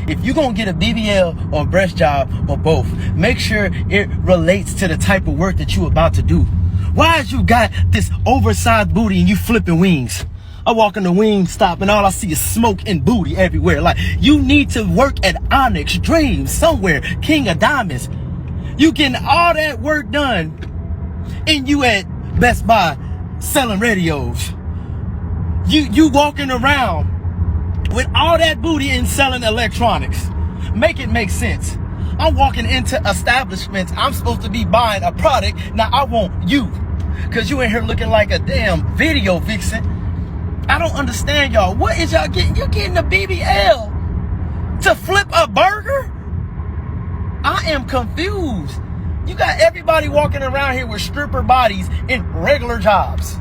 if you're gonna get a BBL or breast job or both, make sure it relates to the type of work that you about to do. Why is you got this oversized booty and you flipping wings? I walk in the wing stop and all I see is smoke and booty everywhere. Like, you need to work at Onyx, Dreams, somewhere, King of Diamonds. You getting all that work done and you at Best Buy selling radios. You walking around with all that booty and selling electronics. Make it make sense. I'm walking into establishments. I'm supposed to be buying a product. Now I want you, because you in here looking like a damn video vixen. I don't understand y'all. What is y'all getting? You're getting a BBL to flip a burger? I am confused. You got everybody walking around here with stripper bodies in regular jobs.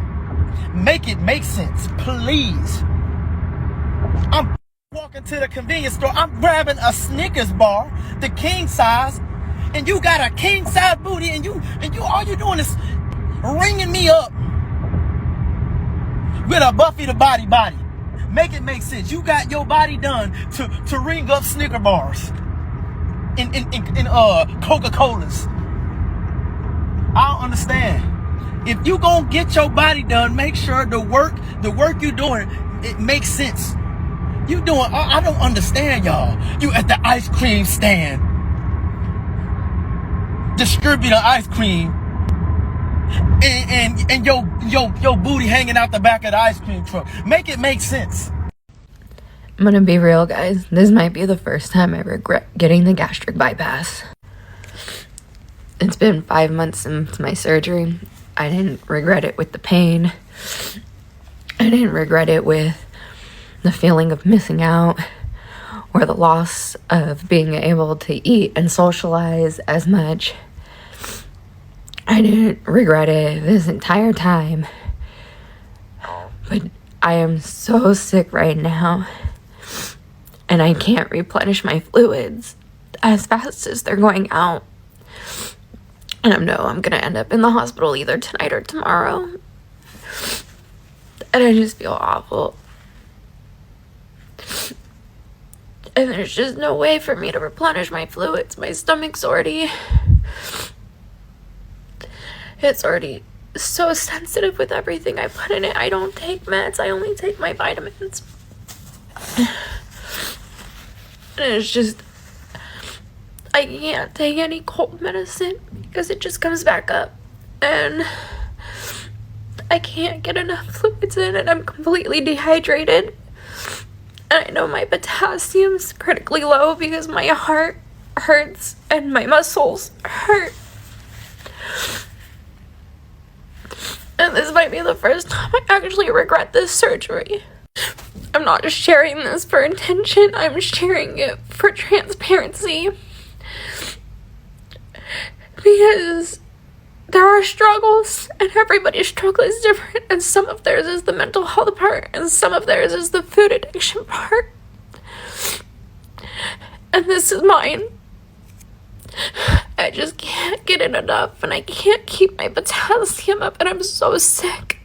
Make it make sense, please. I'm walking to the convenience store. I'm grabbing a Snickers bar, the king size, and you got a king size booty, and you all you doing is ringing me up with a Buffy the Body. Make it make sense. You got your body done to ring up Snicker bars in Coca-Colas. I don't understand. If you gonna get your body done, make sure the work you're doing, it makes sense. You doing, I don't understand y'all. You at the ice cream stand, distributing ice cream, and your booty hanging out the back of the ice cream truck. Make it make sense. I'm gonna be real, guys. This might be the first time I regret getting the gastric bypass. It's been 5 months since my surgery. I didn't regret it with the pain. I didn't regret it with the feeling of missing out or the loss of being able to eat and socialize as much. I didn't regret it this entire time. But I am so sick right now, and I can't replenish my fluids as fast as they're going out. And I know I'm gonna end up in the hospital either tonight or tomorrow. And I just feel awful. And there's just no way for me to replenish my fluids. My stomach's already... It's already so sensitive with everything I put in it. I don't take meds. I only take my vitamins. And it's just... I can't take any cold medicine because it just comes back up. And I can't get enough fluids in, and I'm completely dehydrated. And I know my potassium's critically low because my heart hurts and my muscles hurt. And this might be the first time I actually regret this surgery. I'm not just sharing this for attention, I'm sharing it for transparency. Because there are struggles, and everybody's struggle is different, and some of theirs is the mental health part, and some of theirs is the food addiction part. And this is mine. I just can't get it enough, and I can't keep my potassium up, and I'm so sick.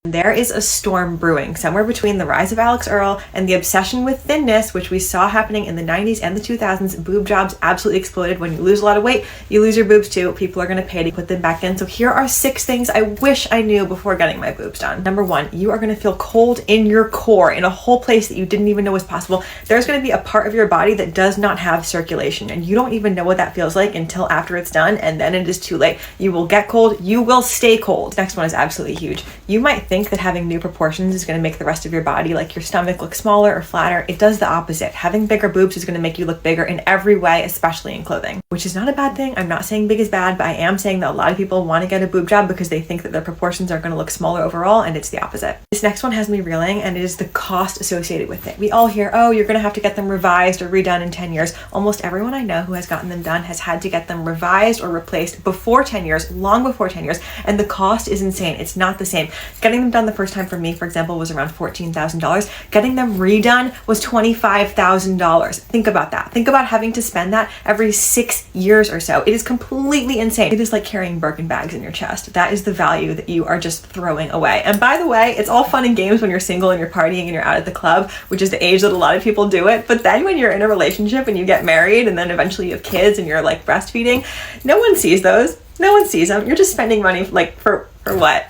There is a storm brewing somewhere between the rise of Alex Earl and the obsession with thinness, which we saw happening in the 90s and the 2000s. Boob jobs absolutely exploded. When you lose a lot of weight, you lose your boobs too. People are going to pay to put them back in. So here are 6 things I wish I knew before getting my boobs done. Number 1, you are going to feel cold in your core, in a whole place that you didn't even know was possible. There's going to be a part of your body that does not have circulation, and you don't even know what that feels like until after it's done, and then it is too late. You will get cold. You will stay cold. Next one is absolutely huge. You might think that having new proportions is going to make the rest of your body, like your stomach, look smaller or flatter. It does the opposite. Having bigger boobs is going to make you look bigger in every way, especially in clothing, which is not a bad thing. I'm not saying big is bad, but I am saying that a lot of people want to get a boob job because they think that their proportions are going to look smaller overall, and it's the opposite. This next one has me reeling, and it is the cost associated with it. We all hear, oh, you're going to have to get them revised or redone in 10 years. Almost everyone I know who has gotten them done has had to get them revised or replaced before 10 years, long before 10 years, and the cost is insane. It's not the same. Getting Getting them done the first time for me, for example, was around $14,000. Getting them redone was $25,000. Think about that. Think about having to spend that every 6 years or so. It is completely insane. It is like carrying Birkin bags in your chest. That is the value that you are just throwing away. And by the way, it's all fun and games when you're single and you're partying and you're out at the club, which is the age that a lot of people do it. But then when you're in a relationship and you get married and then eventually you have kids and you're like breastfeeding, no one sees those. No one sees them. You're just spending money like for what?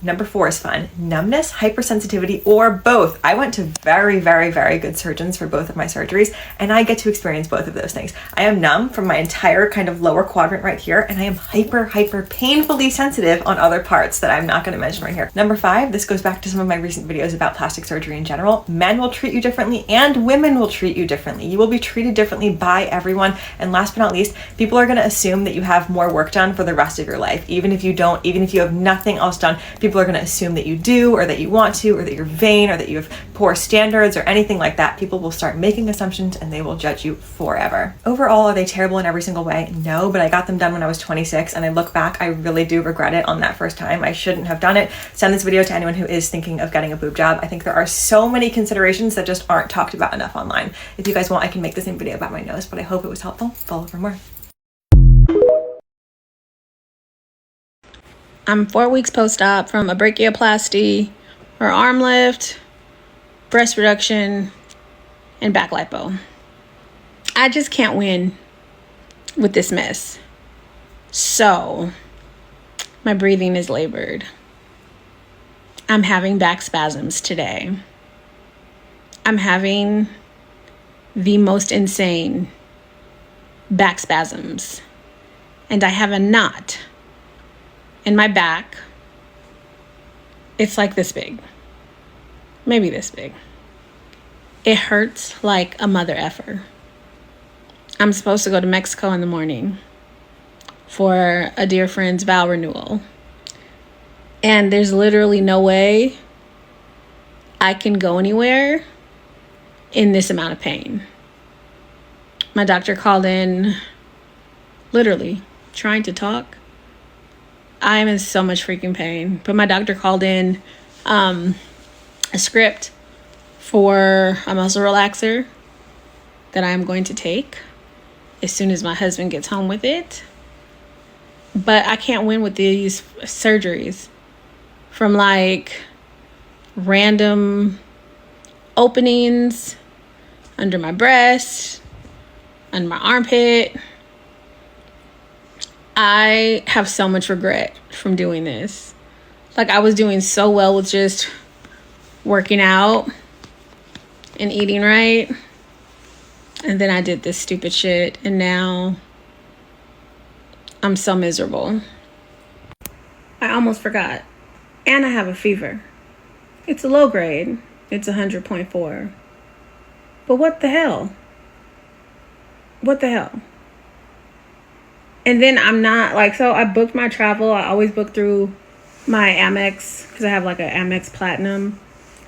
Number 4 is fun. Numbness, hypersensitivity, or both. I went to very, very, very good surgeons for both of my surgeries, and I get to experience both of those things. I am numb from my entire kind of lower quadrant right here, and I am hyper painfully sensitive on other parts that I'm not going to mention right here. Number 5, this goes back to some of my recent videos about plastic surgery in general. Men will treat you differently, and women will treat you differently. You will be treated differently by everyone. And last but not least, people are going to assume that you have more work done for the rest of your life. Even if you don't, even if you have nothing else done, people are going to assume that you do, or that you want to, or that you're vain, or that you have poor standards, or anything like that. People will start making assumptions and they will judge you forever. Overall, are they terrible in every single way? No, but I got them done when I was 26, and I look back, I really do regret it on that first time. I shouldn't have done it. Send this video to anyone who is thinking of getting a boob job. I think there are so many considerations that just aren't talked about enough online. If you guys want, I can make the same video about my nose, but I hope it was helpful. Follow for more. I'm 4 weeks post-op from a brachioplasty or arm lift, breast reduction, and back lipo. I just can't win with this mess. So, my breathing is labored. I'm having back spasms today. I'm having the most insane back spasms. And I have a knot in my back. It's like this big, maybe this big. It hurts like a mother effer. I'm supposed to go to Mexico in the morning for a dear friend's vow renewal. And there's literally no way I can go anywhere in this amount of pain. My doctor called in, literally trying to talk. I am in so much freaking pain. But my doctor called in a script for a muscle relaxer that I'm going to take as soon as my husband gets home with it. But I can't win with these surgeries from like random openings under my breast, under my armpit. I have so much regret from doing this. Like, I was doing so well with just working out and eating right. And then I did this stupid shit. And now I'm so miserable. I almost forgot. And I have a fever. It's a low grade. It's 100.4. But what the hell? What the hell? And then I'm not like, so I booked my travel. I always book through my Amex because I have like an Amex Platinum.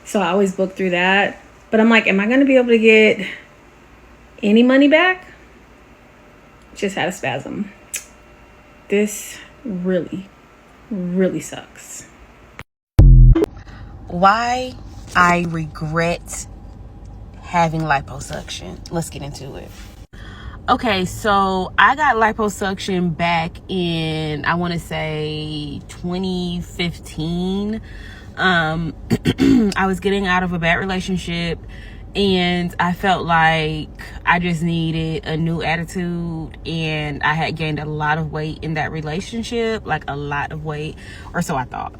So I always book through that. But I'm like, am I going to be able to get any money back? Just had a spasm. This really, really sucks. Why I regret having liposuction. Let's get into it. Okay, so I got liposuction back in, I want to say 2015. I was getting out of a bad relationship and I felt like I just needed a new attitude, and I had gained a lot of weight in that relationship, like a lot of weight, or so I thought.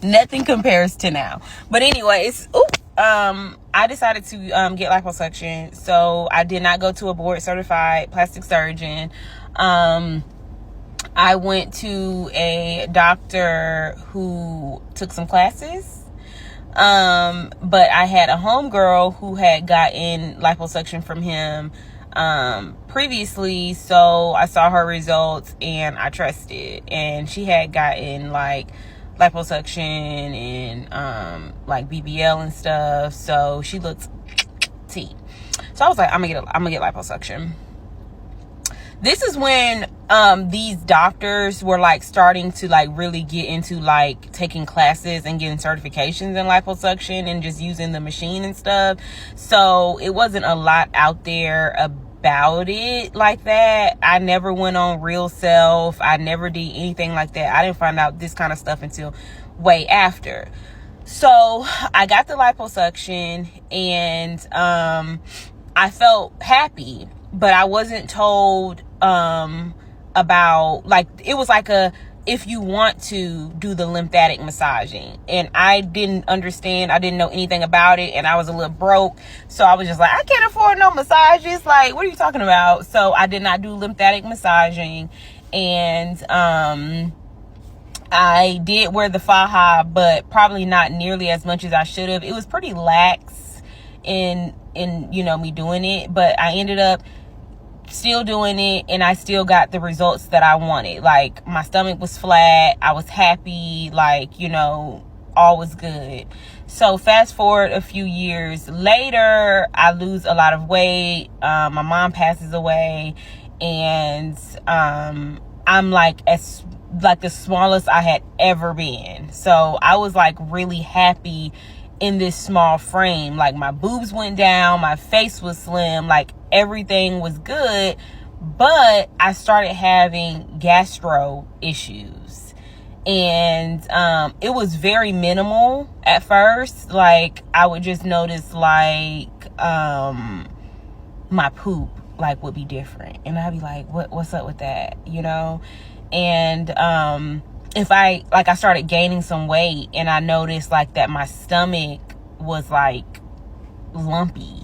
Nothing compares to now. But anyways, I decided to get liposuction. So I did not go to a board certified plastic surgeon. I went to a doctor who took some classes. But I had a homegirl who had gotten liposuction from him previously, so I saw her results and I trusted. And she had gotten like liposuction and like BBL and stuff, so she looked T. So I was like, I'm gonna get liposuction. This is when these doctors were like starting to like really get into like taking classes and getting certifications in liposuction and just using the machine and stuff. So it wasn't a lot out there about it like that. I never went on Real Self. I never did anything like that. I didn't find out this kind of stuff until way after. So I got the liposuction, and I felt happy, but I wasn't told about, like, it was like a, if you want to do the lymphatic massaging, and I didn't understand. I didn't know anything about it, and I was a little broke, so I was just like, I can't afford no massages. Like, what are you talking about? So I did not do lymphatic massaging, and I did wear the faja, but probably not nearly as much as I should have. It was pretty lax in you know, me doing it, but I ended up still doing it, and I still got the results that I wanted. Like, my stomach was flat, I was happy, like, you know, all was good. So fast forward a few years later, I lose a lot of weight. My mom passes away, and I'm like the smallest I had ever been. So I was like really happy in this small frame. Like, my boobs went down, my face was slim, like everything was good, but I started having gastro issues, and it was very minimal at first. Like, I would just notice like my poop like would be different, and I'd be like, what's up with that, you know? And if I started gaining some weight, and I noticed like that my stomach was like lumpy,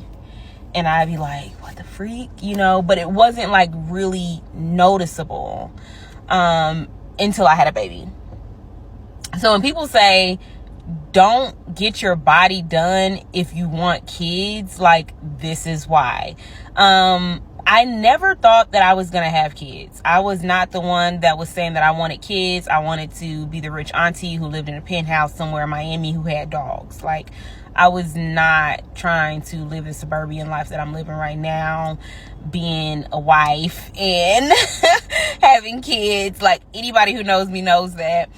and I'd be like, what the freak, you know? But it wasn't like really noticeable until I had a baby. So when people say don't get your body done if you want kids, like, this is why. I never thought that I was going to have kids. I was not the one that was saying that I wanted kids. I wanted to be the rich auntie who lived in a penthouse somewhere in Miami who had dogs. Like, I was not trying to live the suburban life that I'm living right now, being a wife and having kids. Like, anybody who knows me knows that.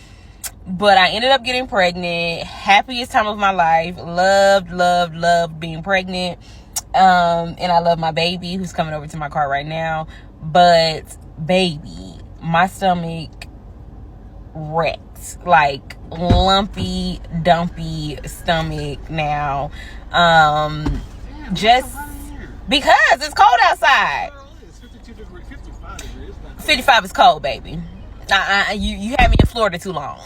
But I ended up getting pregnant. Happiest time of my life. Loved being pregnant. And I love my baby who's coming over to my car right now. But baby, my stomach wrecked. Like, lumpy, dumpy stomach now. Just because it's cold outside. 55 is cold, baby. You had me in Florida too long.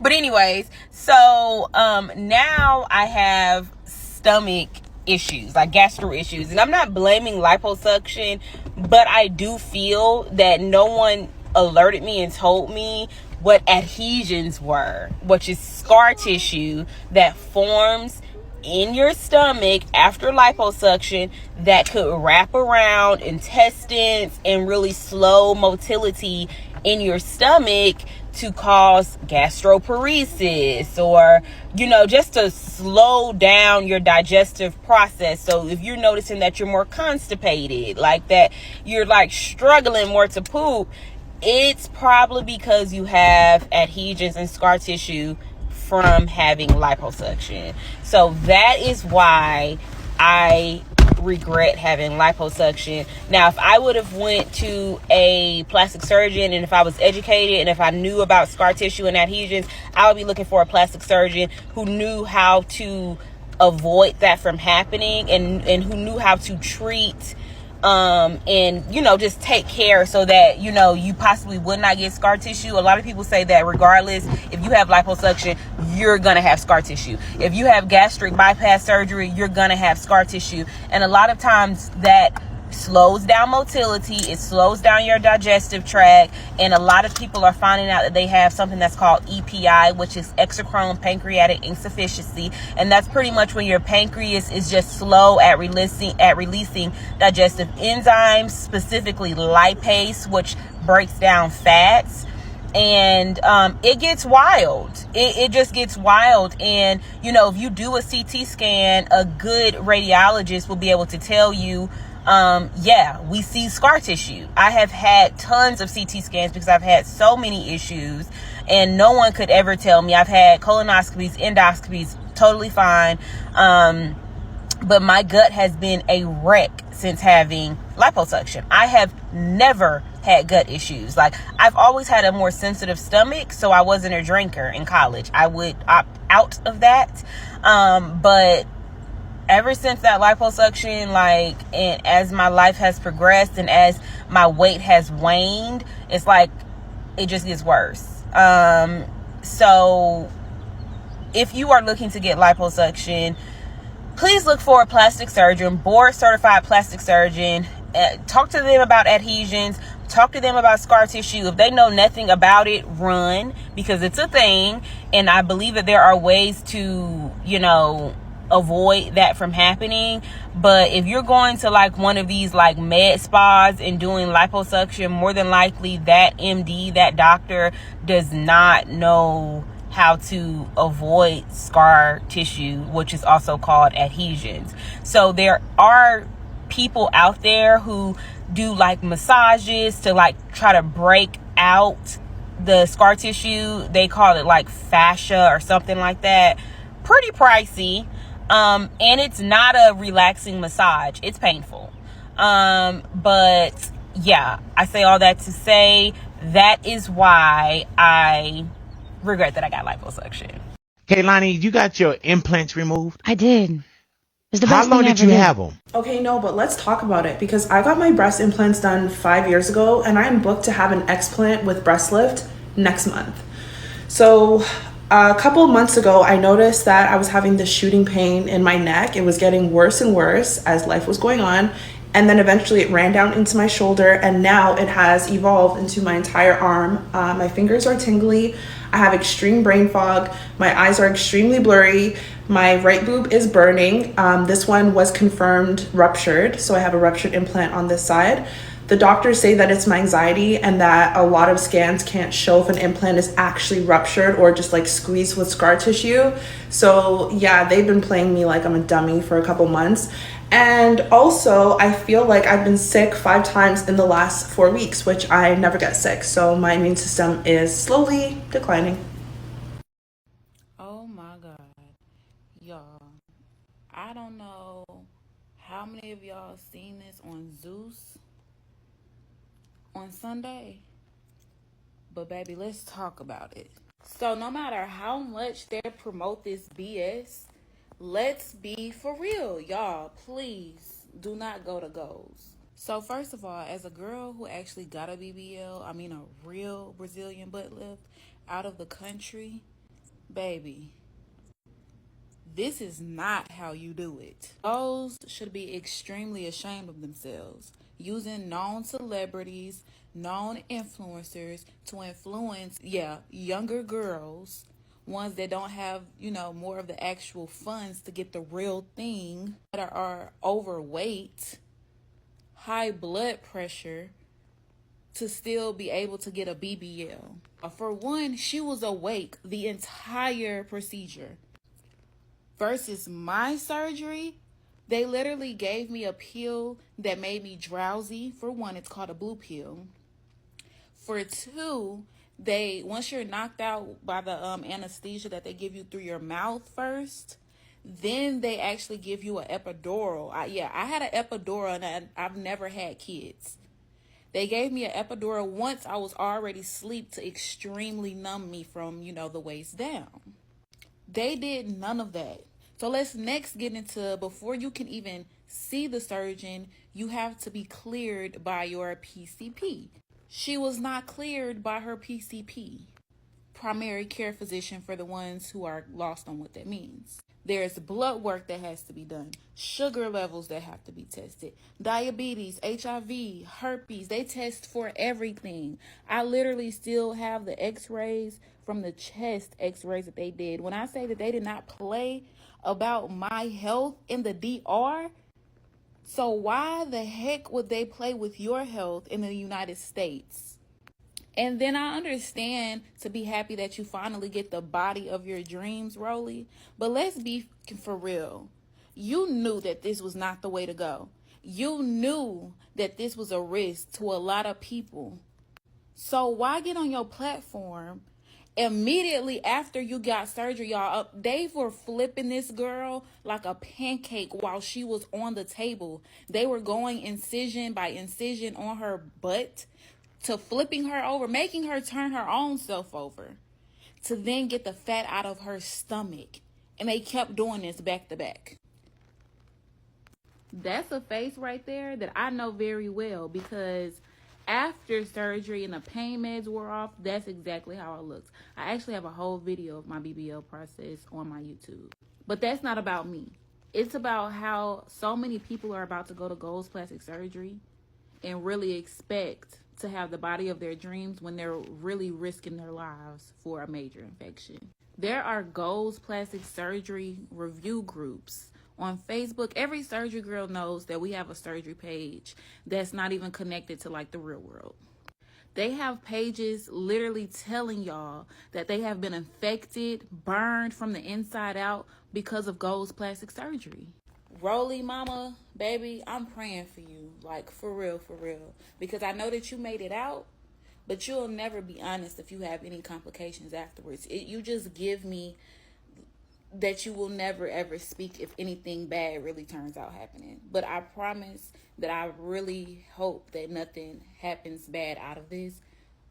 But anyways, so now I have stomach issues, like gastro issues, and I'm not blaming liposuction, but I do feel that no one alerted me and told me what adhesions were, which is scar tissue that forms in your stomach after liposuction that could wrap around intestines and really slow motility in your stomach to cause gastroparesis, or, you know, just to slow down your digestive process. So if you're noticing that you're more constipated, like that you're like struggling more to poop, it's probably because you have adhesions and scar tissue from having liposuction. So that is why I regret having liposuction. Now, if I would have went to a plastic surgeon, and if I was educated, and if I knew about scar tissue and adhesions, I would be looking for a plastic surgeon who knew how to avoid that from happening, and who knew how to treat and, you know, just take care so that, you know, you possibly would not get scar tissue. A lot of people say that regardless, if you have liposuction, you're gonna have scar tissue. If you have gastric bypass surgery, you're gonna have scar tissue. And a lot of times that slows down motility, it slows down your digestive tract, and a lot of people are finding out that they have something that's called EPI, which is exocrine pancreatic insufficiency, and that's pretty much when your pancreas is just slow at releasing digestive enzymes, specifically lipase, which breaks down fats. And it gets wild. It just gets wild. And, you know, if you do a CT scan, a good radiologist will be able to tell you yeah, we see scar tissue. I have had tons of CT scans because I've had so many issues, and no one could ever tell me. I've had colonoscopies, endoscopies, totally fine. But my gut has been a wreck since having liposuction. I have never had gut issues. Like, I've always had a more sensitive stomach, so I wasn't a drinker in college. I would opt out of that. But ever since that liposuction, like, and as my life has progressed and as my weight has waned, it's like it just gets worse. So if you are looking to get liposuction, please look for a plastic surgeon, board certified plastic surgeon. Talk to them about adhesions. Talk to them about scar tissue. If they know nothing about it, run, because it's a thing. And I believe that there are ways to, avoid that from happening. But if you're going to like one of these like med spas and doing liposuction, more than likely that MD, that doctor, does not know how to avoid scar tissue, which is also called adhesions. So there are people out there who do like massages to like try to break out the scar tissue. They call it like fascia or something like that. Pretty pricey. And it's not a relaxing massage. It's painful. But yeah, I say all that to say that is why I regret that I got liposuction. Kaylani, you got your implants removed? I did. It's the How best long thing did I ever you have them? Okay, no, but let's talk about it because I got my breast implants done 5 years ago and I'm booked to have an explant with breast lift next month. So a couple of months ago, I noticed that I was having this shooting pain in my neck. It was getting worse and worse as life was going on. And then eventually it ran down into my shoulder, and now it has evolved into my entire arm. My fingers are tingly. I have extreme brain fog. My eyes are extremely blurry. My right boob is burning. This one was confirmed ruptured, so I have a ruptured implant on this side. The doctors say that it's my anxiety and that a lot of scans can't show if an implant is actually ruptured or just like squeezed with scar tissue. So yeah, they've been playing me like I'm a dummy for a couple months. And also, I feel like I've been sick 5 times in the last 4 weeks, which I never get sick. So my immune system is slowly declining. Oh my God. Y'all, I don't know how many of y'all seen this on Zeus on Sunday, but baby, let's talk about it. So no matter how much they promote this BS, let's be for real, y'all. Please do not go to goals. So first of all, as a girl who actually got a BBL, I mean a real Brazilian butt lift, out of the country, baby, this is not how you do it. Those should be extremely ashamed of themselves, using known celebrities, known influencers to influence, younger girls, ones that don't have, more of the actual funds to get the real thing, that are overweight, high blood pressure, to still be able to get a BBL. For one, she was awake the entire procedure. Versus my surgery, they literally gave me a pill that made me drowsy. For one, it's called a blue pill. For two, once you're knocked out by the anesthesia that they give you through your mouth first, then they actually give you an epidural. I had an epidural and I've never had kids. They gave me an epidural once I was already asleep to extremely numb me from, the waist down. They did none of that. So let's next get into, before you can even see the surgeon, you have to be cleared by your PCP. She was not cleared by her PCP, primary care physician, for the ones who are lost on what that means. There's blood work that has to be done, sugar levels that have to be tested, diabetes, HIV, herpes. They test for everything. I literally still have the x-rays from the chest x-rays that they did. When I say that they did not play about my health in the DR, so why the heck would they play with your health in the United States? And then I understand to be happy that you finally get the body of your dreams, Rolly. But let's be for real. You knew that this was not the way to go. You knew that this was a risk to a lot of people. So why get on your platform immediately after you got surgery? Y'all, they were flipping this girl like a pancake while she was on the table. They were going incision by incision on her butt to flipping her over, making her turn her own self over to then get the fat out of her stomach. And they kept doing this back to back. That's a face right there that I know very well, because after surgery and the pain meds wore off, that's exactly how I looked. I actually have a whole video of my BBL process on my YouTube. But that's not about me. It's about how so many people are about to go to Goals Plastic Surgery and really expect to have the body of their dreams when they're really risking their lives for a major infection. There are Goals Plastic Surgery review groups on Facebook. Every surgery girl knows that we have a surgery page that's not even connected to like the real world. They have pages literally telling y'all that they have been infected, burned from the inside out because of Goals Plastic Surgery. Rolly mama, baby, I'm praying for you, like for real, because I know that you made it out, but you'll never be honest if you have any complications afterwards. You just give me that you will never ever speak if anything bad really turns out happening. But I promise that I really hope that nothing happens bad out of this.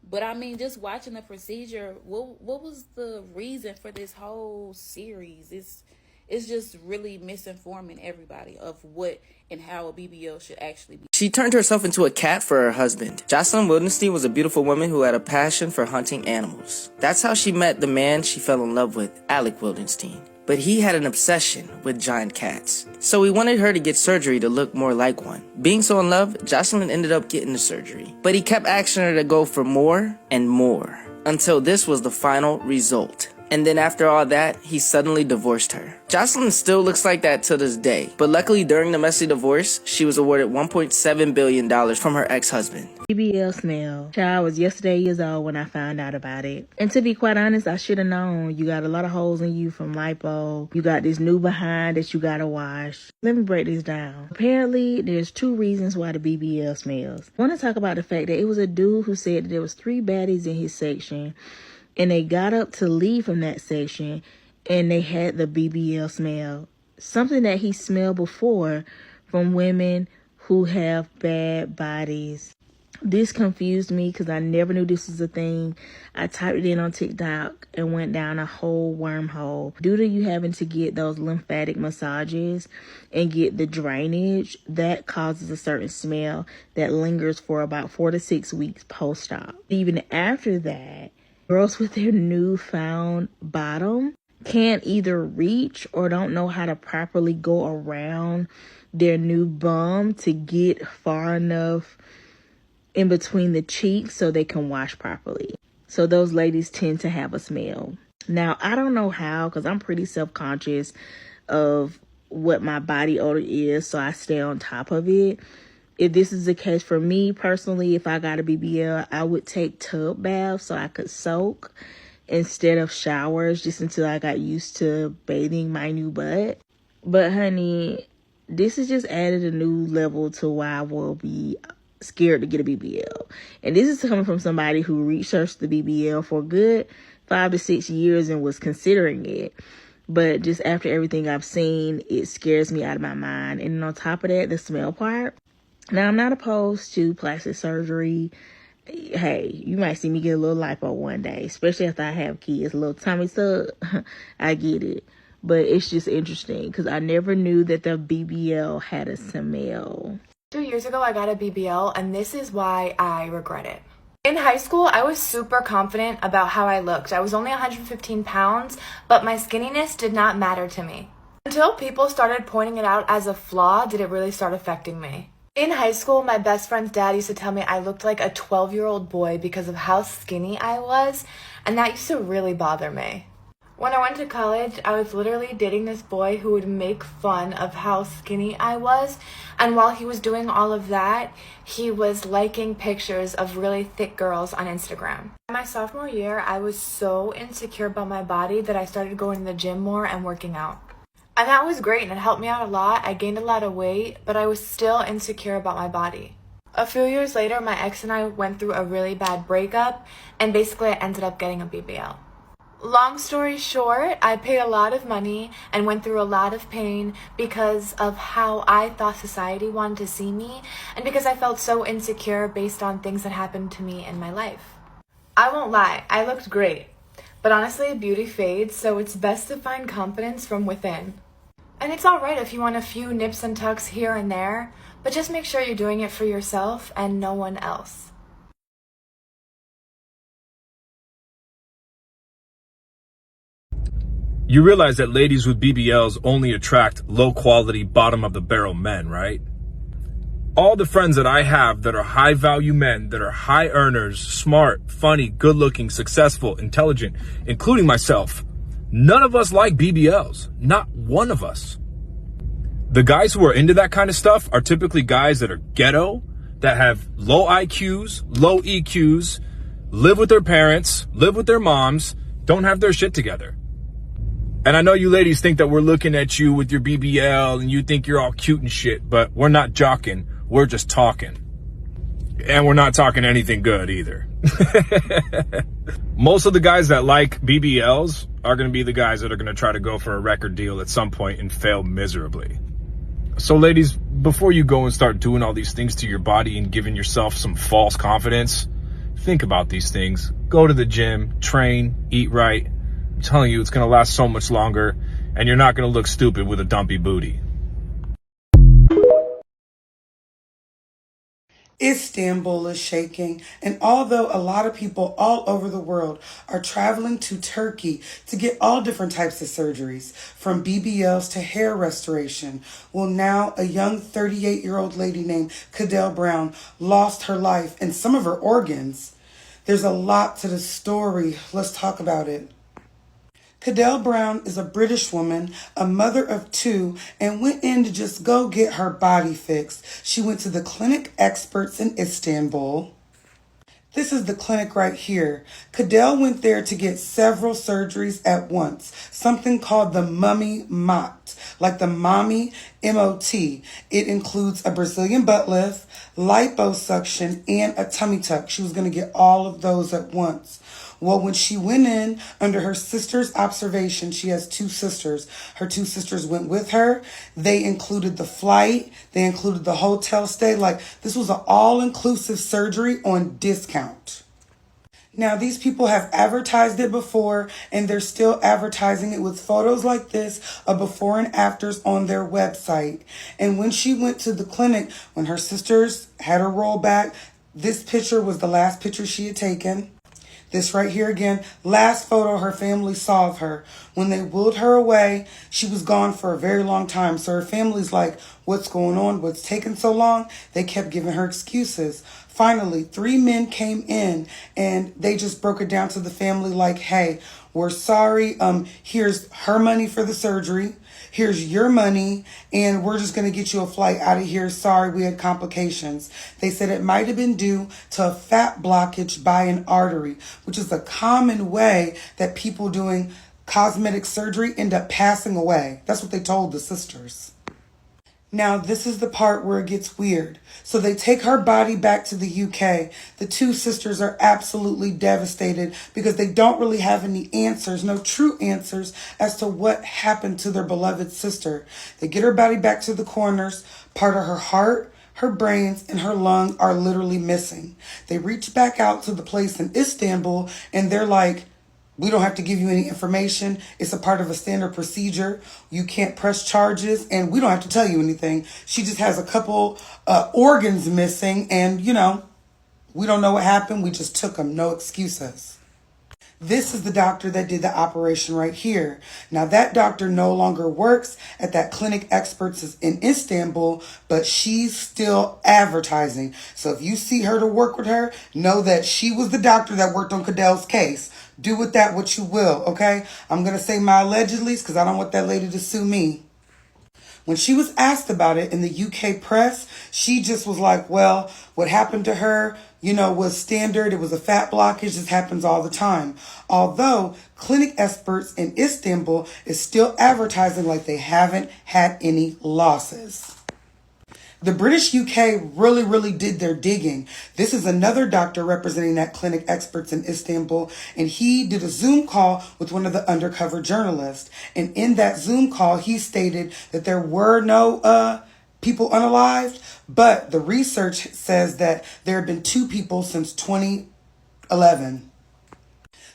But I mean, just watching the procedure, what was the reason for this whole series? It's just really misinforming everybody of what and how a BBL should actually be. She turned herself into a cat for her husband. Jocelyn Wildenstein was a beautiful woman who had a passion for hunting animals. That's how she met the man she fell in love with, Alec Wildenstein. But he had an obsession with giant cats. So he wanted her to get surgery to look more like one. Being so in love, Jocelyn ended up getting the surgery. But he kept asking her to go for more and more, until this was the final result. And then after all that, he suddenly divorced her. Jocelyn still looks like that to this day, but luckily during the messy divorce, she was awarded $1.7 billion from her ex-husband. BBL smell. Child, was yesterday years old when I found out about it. And to be quite honest, I should have known. You got a lot of holes in you from lipo. You got this new behind that you gotta wash. Let me break this down. Apparently, there's 2 reasons why the BBL smells. I want to talk about the fact that it was a dude who said that there was 3 baddies in his section, and they got up to leave from that section, and they had the BBL smell. Something that he smelled before from women who have bad bodies. This confused me because I never knew this was a thing. I typed it in on TikTok and went down a whole wormhole. Due to you having to get those lymphatic massages and get the drainage, that causes a certain smell that lingers for about 4 to 6 weeks post-op. Even after that, girls with their newfound bottom can't either reach or don't know how to properly go around their new bum to get far enough in between the cheeks so they can wash properly. So those ladies tend to have a smell. Now, I don't know how, because I'm pretty self-conscious of what my body odor is, so I stay on top of it. If this is the case for me personally, if I got a BBL, I would take tub baths so I could soak instead of showers, just until I got used to bathing my new butt. But honey, this has just added a new level to why I will be scared to get a BBL. And this is coming from somebody who researched the BBL for a good 5 to 6 years and was considering it. But just after everything I've seen, it scares me out of my mind. And on top of that, the smell part. Now, I'm not opposed to plastic surgery. Hey, you might see me get a little lipo one day, especially after I have kids. A little tummy tuck, I get it. But it's just interesting because I never knew that the BBL had a smell. 2 years ago, I got a BBL, and this is why I regret it. In high school, I was super confident about how I looked. I was only 115 pounds, but my skinniness did not matter to me. Until people started pointing it out as a flaw, did it really start affecting me. In high school, my best friend's dad used to tell me I looked like a 12-year-old boy because of how skinny I was, and that used to really bother me. When I went to college, I was literally dating this boy who would make fun of how skinny I was, and while he was doing all of that, he was liking pictures of really thick girls on Instagram. My sophomore year, I was so insecure about my body that I started going to the gym more and working out. And that was great and it helped me out a lot. I gained a lot of weight, but I was still insecure about my body. A few years later, my ex and I went through a really bad breakup, and basically I ended up getting a BBL. Long story short, I paid a lot of money and went through a lot of pain because of how I thought society wanted to see me, and because I felt so insecure based on things that happened to me in my life. I won't lie, I looked great. But honestly, beauty fades, so it's best to find confidence from within. And it's alright if you want a few nips and tucks here and there, but just make sure you're doing it for yourself and no one else. You realize that ladies with BBLs only attract low-quality, bottom-of-the-barrel men, right? All the friends that I have that are high-value men, that are high earners, smart, funny, good-looking, successful, intelligent, including myself, none of us like BBLs. Not one of us. The guys who are into that kind of stuff are typically guys that are ghetto, that have low IQs, low EQs, live with their parents, live with their moms, don't have their shit together. And I know you ladies think that we're looking at you with your BBL and you think you're all cute and shit, but we're not jocking, we're just talking. And we're not talking anything good either. Most of the guys that like BBLs are going to be the guys that are going to try to go for a record deal at some point and fail miserably. So ladies, before you go and start doing all these things to your body and giving yourself some false confidence, think about these things. Go to the gym, train, eat right. I'm telling you, it's going to last so much longer, and you're not going to look stupid with a dumpy booty. Istanbul is shaking, and although a lot of people all over the world are traveling to Turkey to get all different types of surgeries, from BBLs to hair restoration, well, now a young 38-year-old lady named Cadell Brown lost her life and some of her organs. There's a lot to the story. Let's talk about it. Cadell Brown is a British woman, a mother of two, and went in to just go get her body fixed. She went to the Clinic Experts in Istanbul. This is the clinic right here. Cadell went there to get several surgeries at once, something called the mummy mot, like the mommy M-O-T. It includes a Brazilian butt lift, liposuction, and a tummy tuck. She was going to get all of those at once. Well, when she went in under her sister's observation, she has two sisters. Her two sisters went with her. They included the flight. They included the hotel stay. Like, this was an all-inclusive surgery on discount. Now, these people have advertised it before, and they're still advertising it with photos like this of before and afters on their website. And when she went to the clinic, when her sisters had her roll back, this picture was the last picture she had taken. This right here again, last photo her family saw of her. When they wheeled her away, she was gone for a very long time. So her family's like, what's going on? What's taking so long? They kept giving her excuses. Finally, 3 men came in and they just broke it down to the family like, hey, we're sorry. Here's her money for the surgery. Here's your money, and we're just going to get you a flight out of here. Sorry, we had complications. They said it might have been due to a fat blockage by an artery, which is a common way that people doing cosmetic surgery end up passing away. That's what they told the sisters. Now, this is the part where it gets weird. So they take her body back to the UK. The two sisters are absolutely devastated because they don't really have any answers, no true answers as to what happened to their beloved sister. They get her body back to the coroners. Part of her heart, her brains, and her lung are literally missing. They reach back out to the place in Istanbul and they're like, we don't have to give you any information. It's a part of a standard procedure. You can't press charges, and we don't have to tell you anything. She just has a couple organs missing, and, you know, we don't know what happened. We just took them. No excuses. This is the doctor that did the operation right here. Now, that doctor no longer works at that Clinic Experts in Istanbul, but she's still advertising. So if you see her to work with her, know that she was the doctor that worked on Cadell's case. Do with that what you will, okay? I'm going to say my allegedly because I don't want that lady to sue me. When she was asked about it in the UK press, she just was like, well, what happened to her, was standard. It was a fat blockage. This happens all the time. Although clinic experts in Istanbul is still advertising like they haven't had any losses. The British UK really, really did their digging. This is another doctor representing that clinic experts in Istanbul, and he did a Zoom call with one of the undercover journalists. And in that Zoom call, he stated that there were no people unalived, but the research says that there have been 2 people since 2011.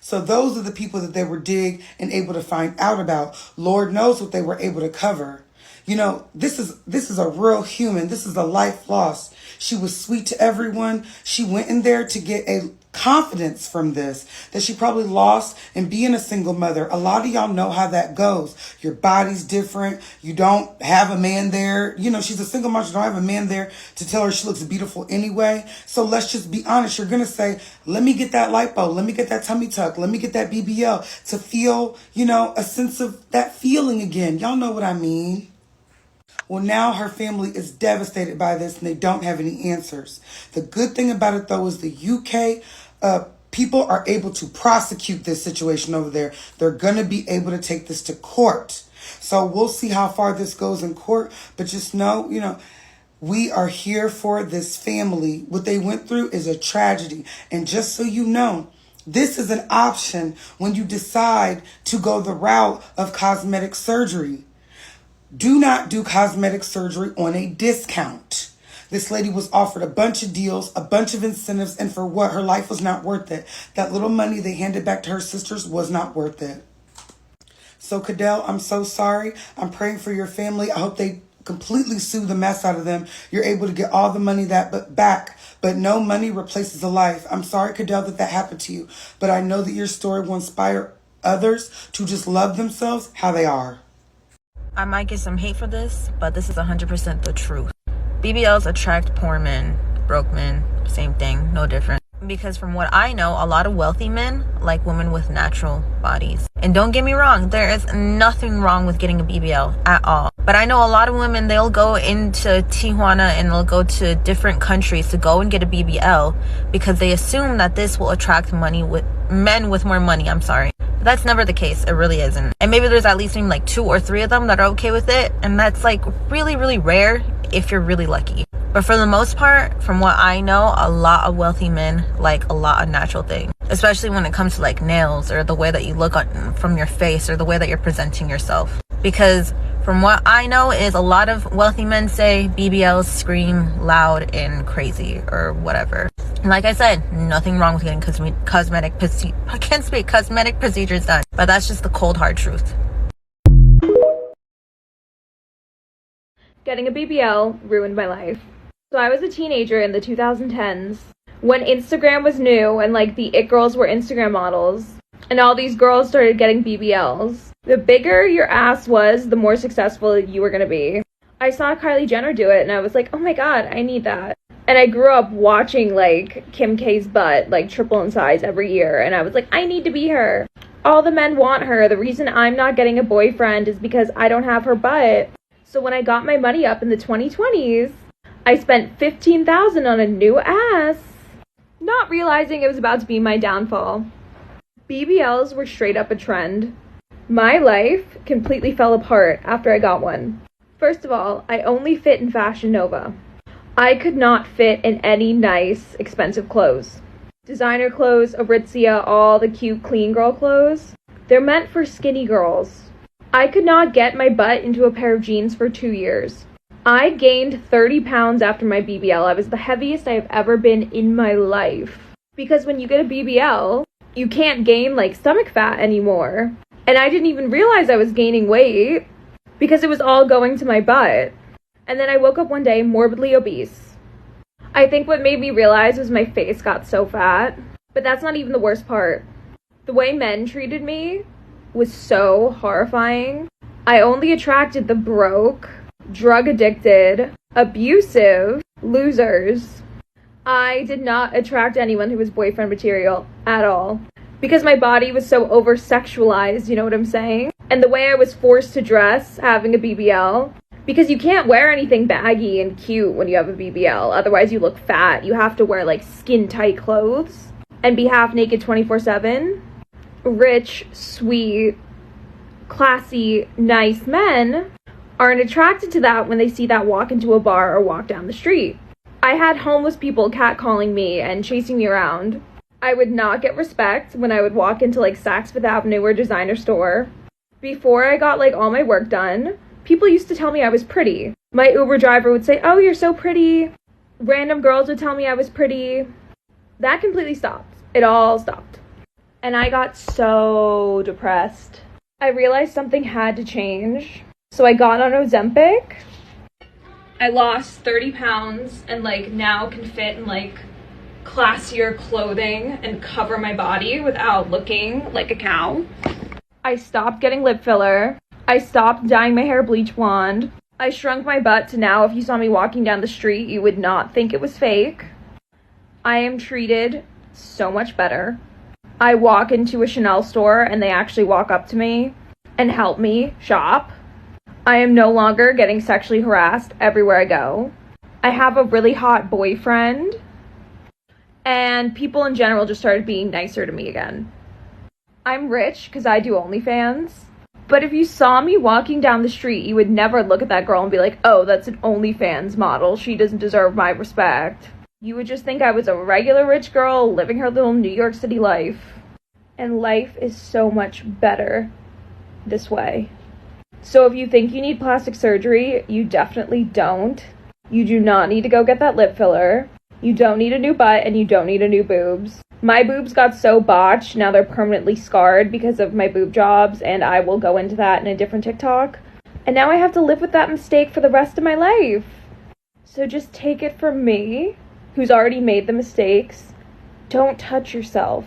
So those are the people that they were dig and able to find out about. Lord knows what they were able to cover. This is a real human. This is a life lost. She was sweet to everyone. She went in there to get a confidence from this that she probably lost in being a single mother. A lot of y'all know how that goes. Your body's different. You don't have a man there. She's a single mom. She don't have a man there to tell her she looks beautiful anyway. So let's just be honest. You're going to say, let me get that lipo. Let me get that tummy tuck. Let me get that BBL to feel, a sense of that feeling again. Y'all know what I mean. Well, now her family is devastated by this and they don't have any answers. The good thing about it, though, is the UK people are able to prosecute this situation over there. They're going to be able to take this to court. So we'll see how far this goes in court. But just know, we are here for this family. What they went through is a tragedy. And just so you know, this is an option when you decide to go the route of cosmetic surgery. Do not do cosmetic surgery on a discount. This lady was offered a bunch of deals, a bunch of incentives, and for what? Her life was not worth it. That little money they handed back to her sisters was not worth it. So, Cadell, I'm so sorry. I'm praying for your family. I hope they completely sue the mess out of them. You're able to get all the money back, but no money replaces a life. I'm sorry, Cadell, that happened to you, but I know that your story will inspire others to just love themselves how they are. I might get some hate for this, but this is 100% the truth. BBLs attract poor men, broke men, same thing, no different. Because from what I know, a lot of wealthy men like women with natural bodies. And don't get me wrong, there is nothing wrong with getting a BBL at all. But I know a lot of women, they'll go into Tijuana and they'll go to different countries to go and get a BBL because they assume that this will attract men with more money, That's never the case. It really isn't. And maybe there's at least like 2 or 3 of them that are okay with it. And that's like really, really rare if you're really lucky. But for the most part, from what I know, a lot of wealthy men like a lot of natural things. Especially when it comes to like nails or the way that you look from your face or the way that you're presenting yourself. Because from what I know is a lot of wealthy men say BBLs scream loud and crazy or whatever. Like I said, nothing wrong with getting cosmetic procedures done. But that's just the cold, hard truth. Getting a BBL ruined my life. So I was a teenager in the 2010s when Instagram was new and like the it girls were Instagram models and all these girls started getting BBLs. The bigger your ass was, the more successful you were gonna be. I saw Kylie Jenner do it and I was like, oh my god, I need that. And I grew up watching like Kim K's butt like triple in size every year and I was like, I need to be her. All the men want her. The reason I'm not getting a boyfriend is because I don't have her butt. So when I got my money up in the 2020s, I spent $15,000 on a new ass, not realizing it was about to be my downfall. BBLs were straight up a trend. My life completely fell apart after I got one. First of all, I only fit in Fashion Nova. I could not fit in any nice, expensive clothes. Designer clothes, Aritzia, all the cute, clean girl clothes, they're meant for skinny girls. I could not get my butt into a pair of jeans for 2 years. I gained 30 pounds after my BBL. I was the heaviest I've ever been in my life. Because when you get a BBL, you can't gain like stomach fat anymore. And I didn't even realize I was gaining weight because it was all going to my butt. And then I woke up one day morbidly obese. I think what made me realize was my face got so fat. But that's not even the worst part. The way men treated me was so horrifying. I only attracted the broke, drug addicted, abusive losers. I did not attract anyone who was boyfriend material at all because my body was so over sexualized, you know what I'm saying? And the way I was forced to dress having a BBL, Because you can't wear anything baggy and cute when you have a BBL. Otherwise you look fat. You have to wear like skin tight clothes and be half naked 24/7. Rich, sweet, classy, nice men aren't attracted to that when they see that walk into a bar or walk down the street. I had homeless people catcalling me and chasing me around. I would not get respect when I would walk into like Saks Fifth Avenue or designer store. Before I got like all my work done, people used to tell me I was pretty. My Uber driver would say, "Oh, you're so pretty." Random girls would tell me I was pretty. That completely stopped. It all stopped. And I got so depressed. I realized something had to change. So I got on Ozempic. I lost 30 pounds and like now can fit in like classier clothing and cover my body without looking like a cow. I stopped getting lip filler. I stopped dyeing my hair bleach blonde. I shrunk my butt to now if you saw me walking down the street, you would not think it was fake. I am treated so much better. I walk into a Chanel store and they actually walk up to me and help me shop. I am no longer getting sexually harassed everywhere I go. I have a really hot boyfriend. And people in general just started being nicer to me again. I'm rich because I do OnlyFans. But if you saw me walking down the street, you would never look at that girl and be like, "Oh, that's an OnlyFans model. She doesn't deserve my respect." You would just think I was a regular rich girl living her little New York City life. And life is so much better this way. So if you think you need plastic surgery, you definitely don't. You do not need to go get that lip filler. You don't need a new butt and you don't need a new boobs. My boobs got so botched, now they're permanently scarred because of my boob jobs, and I will go into that in a different TikTok. And now I have to live with that mistake for the rest of my life. So just take it from me, who's already made the mistakes. Don't touch yourself.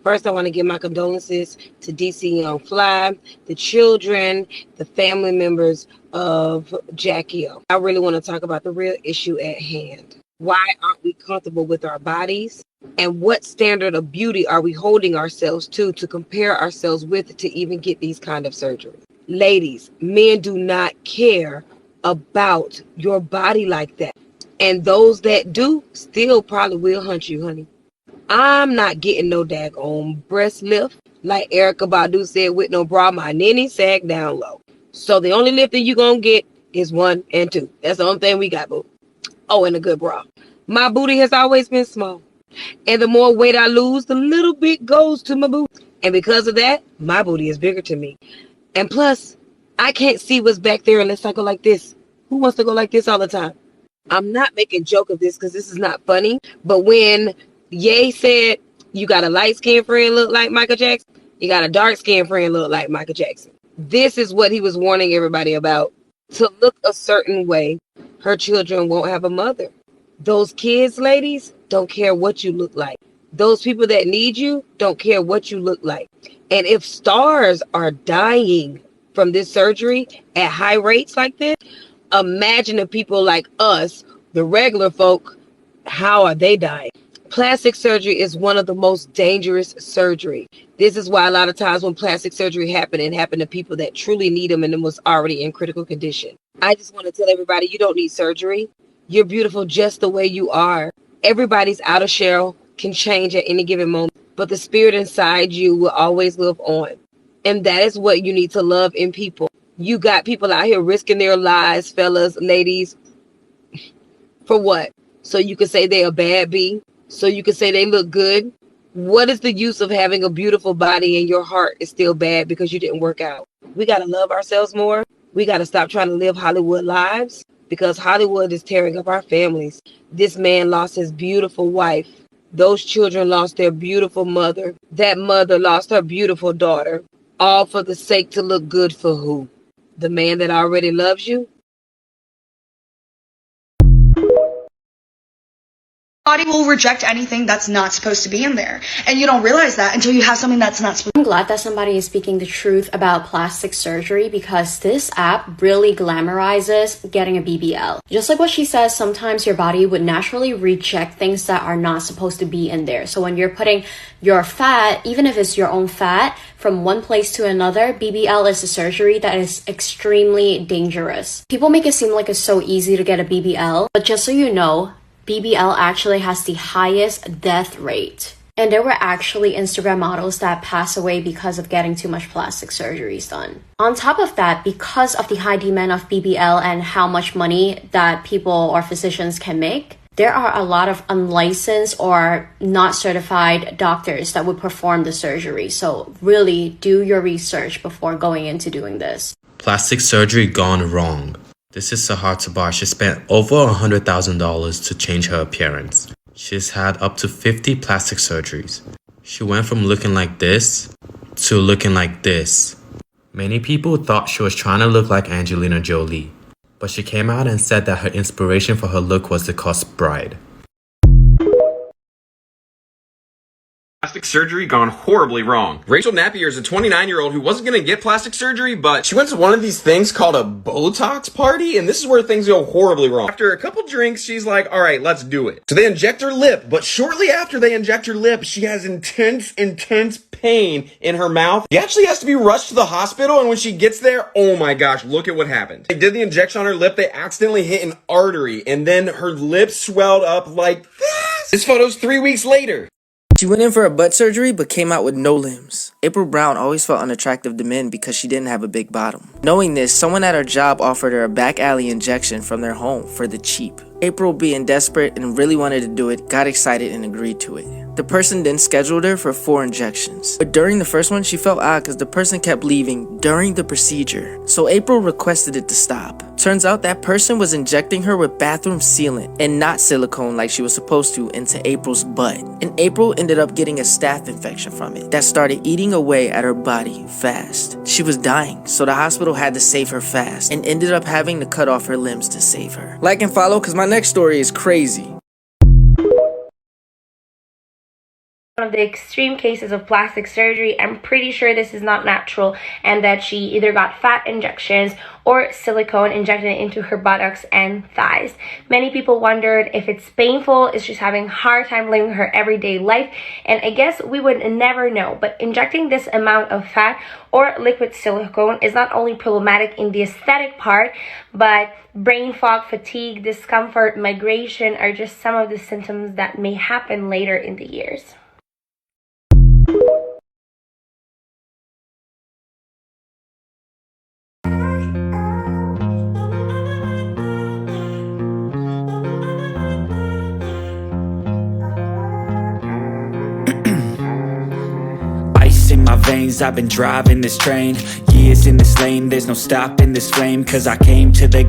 First, I want to give my condolences to DC Young Fly, the children, the family members of Jackie O. I really want to talk about the real issue at hand. Why aren't we comfortable with our bodies? And what standard of beauty are we holding ourselves to compare ourselves with to even get these kind of surgeries? Ladies, men do not care about your body like that. And those that do still probably will hunt you, honey. I'm not getting no daggone breast lift. Like Erykah Badu said, with no bra, my ninny sag down low. So the only lifting you gonna get is 1 and 2. That's the only thing we got, boo. Oh, and a good bra. My booty has always been small. And the more weight I lose, the little bit goes to my booty. And because of that, my booty is bigger to me. And plus, I can't see what's back there unless I go like this. Who wants to go like this all the time? I'm not making joke of this because this is not funny. But when Ye said, you got a light-skinned friend look like Michael Jackson, you got a dark-skinned friend look like Michael Jackson. This is what he was warning everybody about. To look a certain way, her children won't have a mother. Those kids, ladies, don't care what you look like. Those people that need you don't care what you look like. And if stars are dying from this surgery at high rates like this, imagine the people like us, the regular folk, how are they dying? Plastic surgery is one of the most dangerous surgery. This is why a lot of times when plastic surgery happen, it happened to people that truly need them and them was already in critical condition. I just want to tell everybody, you don't need surgery. You're beautiful just the way you are. Everybody's outer shell can change at any given moment, but the spirit inside you will always live on. And that is what you need to love in people. You got people out here risking their lives, fellas, ladies, for what? So you can say they're a bad bee? So you can say they look good? What is the use of having a beautiful body and your heart is still bad because you didn't work out? We got to love ourselves more. We got to stop trying to live Hollywood lives because Hollywood is tearing up our families. This man lost his beautiful wife. Those children lost their beautiful mother. That mother lost her beautiful daughter. All for the sake to look good for who? The man that already loves you? Body will reject anything that's not supposed to be in there. And you don't realize that until you have something that's not supposed to. I'm glad that somebody is speaking the truth about plastic surgery because this app really glamorizes getting a BBL. Just like what she says, sometimes your body would naturally reject things that are not supposed to be in there. So when you're putting your fat, even if it's your own fat, from one place to another, BBL is a surgery that is extremely dangerous. People make it seem like it's so easy to get a BBL, but just so you know, BBL actually has the highest death rate. And there were actually Instagram models that passed away because of getting too much plastic surgeries done. On top of that, because of the high demand of BBL and how much money that people or physicians can make, there are a lot of unlicensed or not certified doctors that would perform the surgery. So really do your research before going into doing this. Plastic surgery gone wrong. This is Sahar Tabar. She spent over $100,000 to change her appearance. She's had up to 50 plastic surgeries. She went from looking like this to looking like this. Many people thought she was trying to look like Angelina Jolie, but she came out and said that her inspiration for her look was the Cursed Bride. Plastic surgery gone horribly wrong. Rachel Napier is a 29-year-old who wasn't going to get plastic surgery, but she went to one of these things called a Botox party, and this is where things go horribly wrong. After a couple drinks, she's like, all right, let's do it. So they inject her lip, but shortly after they inject her lip, she has intense pain in her mouth. She actually has to be rushed to the hospital, and when she gets there, oh my gosh, look at what happened. They did the injection on her lip, they accidentally hit an artery, and then her lip swelled up like this. This photo's 3 weeks later. She went in for a butt surgery but came out with no limbs. April Brown always felt unattractive to men because she didn't have a big bottom. Knowing this, someone at her job offered her a back alley injection from their home for the cheap. April, being desperate and really wanted to do it, got excited and agreed to it. The person then scheduled her for 4 injections. But during the first one, she felt odd because the person kept leaving during the procedure. So April requested it to stop. Turns out that person was injecting her with bathroom sealant and not silicone like she was supposed to into April's butt. And April ended up getting a staph infection from it that started eating away at her body fast. She was dying, so the hospital had to save her fast and ended up having to cut off her limbs to save her. Like and follow because my next story is crazy. One of the extreme cases of plastic surgery. I'm pretty sure this is not natural and that she either got fat injections or silicone injected into her buttocks and thighs. Many people wondered if it's painful, is she's having a hard time living her everyday life, and I guess we would never know. But injecting this amount of fat or liquid silicone is not only problematic in the aesthetic part, but brain fog, fatigue, discomfort, migration are just some of the symptoms that may happen later in the years. In my veins, I've been driving this train, years in this lane, there's no stopping this flame, cause I came to the game.